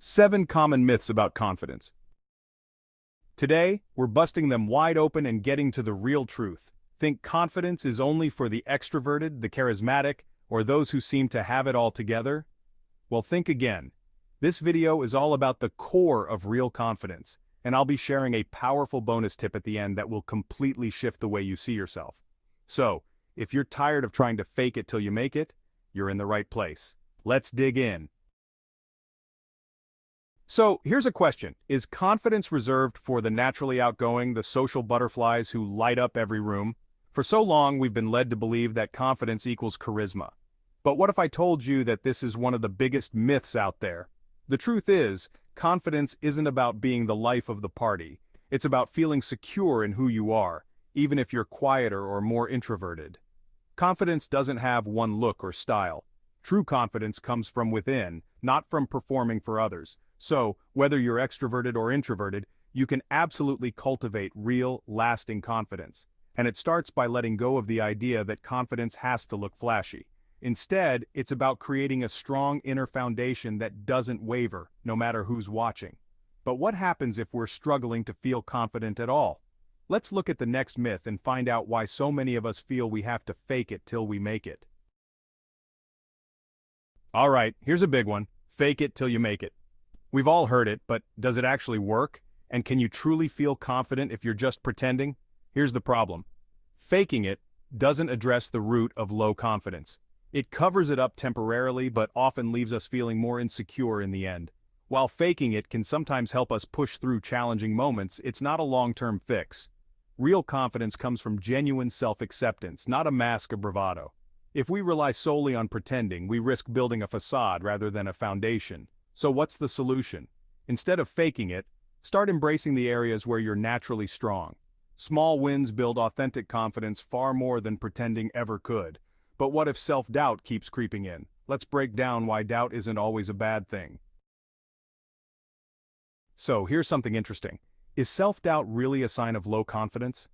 7 common myths about confidence. Today, we're busting them wide open and getting to the real truth. Think confidence is only for the extroverted, the charismatic, or those who seem to have it all together? Well, think again. This video is all about the core of real confidence, and I'll be sharing a powerful bonus tip at the end that will completely shift the way you see yourself. So, if you're tired of trying to fake it till you make it, you're in the right place. Let's dig in. So, here's a question. Is confidence reserved for the naturally outgoing, the social butterflies who light up every room? For so long, we've been led to believe that confidence equals charisma. But what if I told you that this is one of the biggest myths out there? The truth is, confidence isn't about being the life of the party. It's about feeling secure in who you are, even if you're quieter or more introverted. Confidence doesn't have one look or style. True confidence comes from within, not from performing for others. So, whether you're extroverted or introverted, you can absolutely cultivate real, lasting confidence. And it starts by letting go of the idea that confidence has to look flashy. Instead, it's about creating a strong inner foundation that doesn't waver, no matter who's watching. But what happens if we're struggling to feel confident at all? Let's look at the next myth and find out why so many of us feel we have to fake it till we make it. Alright, here's a big one. Fake it till you make it. We've all heard it, but does it actually work? And can you truly feel confident if you're just pretending? Here's the problem. Faking it doesn't address the root of low confidence. It covers it up temporarily, but often leaves us feeling more insecure in the end. While faking it can sometimes help us push through challenging moments, it's not a long-term fix. Real confidence comes from genuine self-acceptance, not a mask of bravado. If we rely solely on pretending, we risk building a facade rather than a foundation. So what's the solution? Instead of faking it, start embracing the areas where you're naturally strong. Small wins build authentic confidence far more than pretending ever could. But what if self-doubt keeps creeping in? Let's break down why doubt isn't always a bad thing. So here's something interesting. Is self-doubt really a sign of low confidence?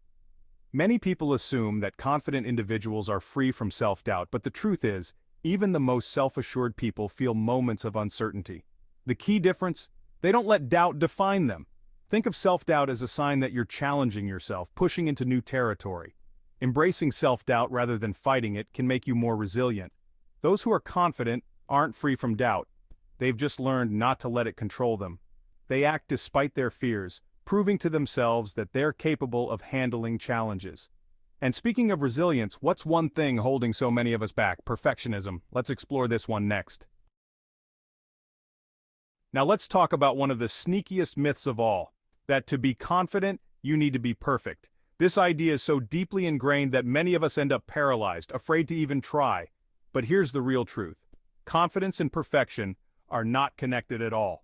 Many people assume that confident individuals are free from self-doubt, but the truth is, even the most self-assured people feel moments of uncertainty. The key difference? They don't let doubt define them. Think of self-doubt as a sign that you're challenging yourself, pushing into new territory. Embracing self-doubt rather than fighting it can make you more resilient. Those who are confident aren't free from doubt. They've just learned not to let it control them. They act despite their fears, proving to themselves that they're capable of handling challenges. And speaking of resilience, what's one thing holding so many of us back? Perfectionism. Let's explore this one next. Now let's talk about one of the sneakiest myths of all, that to be confident, you need to be perfect. This idea is so deeply ingrained that many of us end up paralyzed, afraid to even try. But here's the real truth. Confidence and perfection are not connected at all.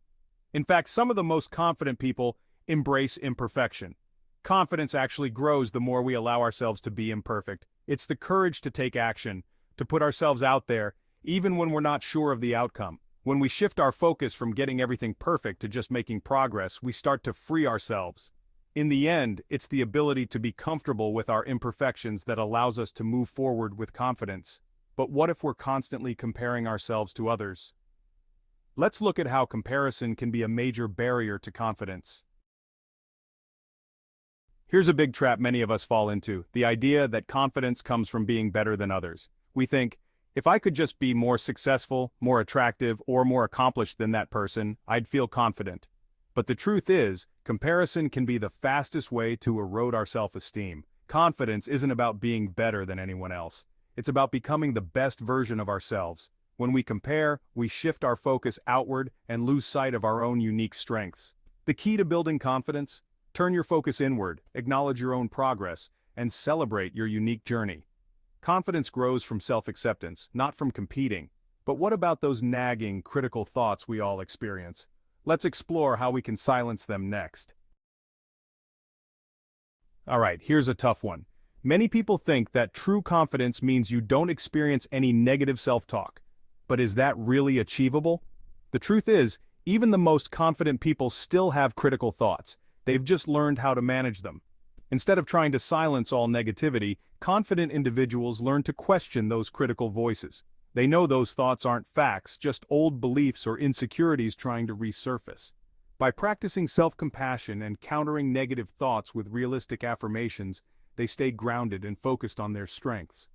In fact, some of the most confident people embrace imperfection. Confidence actually grows the more we allow ourselves to be imperfect. It's the courage to take action, to put ourselves out there, even when we're not sure of the outcome. When we shift our focus from getting everything perfect to just making progress, we start to free ourselves. In the end, it's the ability to be comfortable with our imperfections that allows us to move forward with confidence. But what if we're constantly comparing ourselves to others? Let's look at how comparison can be a major barrier to confidence. Here's a big trap many of us fall into, the idea that confidence comes from being better than others. We think, if I could just be more successful, more attractive, or more accomplished than that person, I'd feel confident. But the truth is, comparison can be the fastest way to erode our self-esteem. Confidence isn't about being better than anyone else. It's about becoming the best version of ourselves. When we compare, we shift our focus outward and lose sight of our own unique strengths. The key to building confidence? Turn your focus inward, acknowledge your own progress, and celebrate your unique journey. Confidence grows from self-acceptance, not from competing. But what about those nagging, critical thoughts we all experience? Let's explore how we can silence them next. Alright, here's a tough one. Many people think that true confidence means you don't experience any negative self-talk. But is that really achievable? The truth is, even the most confident people still have critical thoughts. They've just learned how to manage them. Instead of trying to silence all negativity, confident individuals learn to question those critical voices. They know those thoughts aren't facts, just old beliefs or insecurities trying to resurface. By practicing self-compassion and countering negative thoughts with realistic affirmations, they stay grounded and focused on their strengths.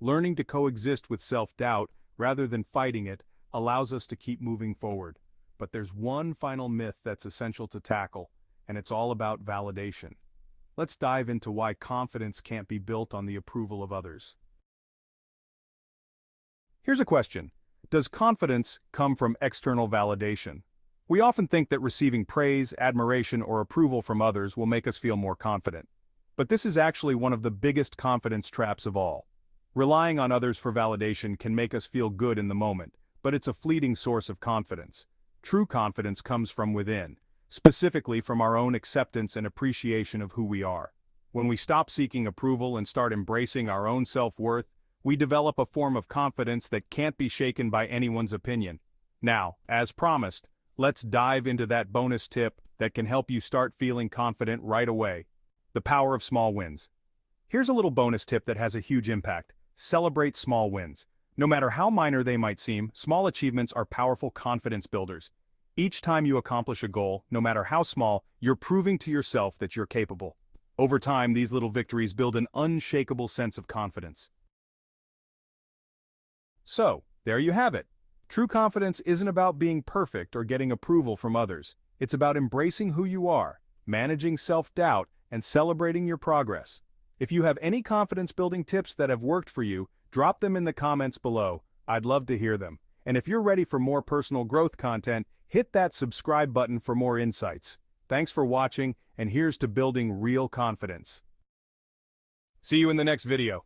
Learning to coexist with self-doubt, rather than fighting it, allows us to keep moving forward. But there's one final myth that's essential to tackle, and it's all about validation. Let's dive into why confidence can't be built on the approval of others. Here's a question. Does confidence come from external validation? We often think that receiving praise, admiration, or approval from others will make us feel more confident. But this is actually one of the biggest confidence traps of all. Relying on others for validation can make us feel good in the moment, but it's a fleeting source of confidence. True confidence comes from within, specifically from our own acceptance and appreciation of who we are. When we stop seeking approval and start embracing our own self-worth, we develop a form of confidence that can't be shaken by anyone's opinion. Now, as promised, let's dive into that bonus tip that can help you start feeling confident right away. The power of small wins. Here's a little bonus tip that has a huge impact. Celebrate small wins. No matter how minor they might seem, small achievements are powerful confidence builders. Each time you accomplish a goal, no matter how small, you're proving to yourself that you're capable. Over time, these little victories build an unshakable sense of confidence. So, there you have it. True confidence isn't about being perfect or getting approval from others. It's about embracing who you are, managing self-doubt, and celebrating your progress. If you have any confidence-building tips that have worked for you, drop them in the comments below. I'd love to hear them. And if you're ready for more personal growth content, hit that subscribe button for more insights. Thanks for watching, and here's to building real confidence. See you in the next video.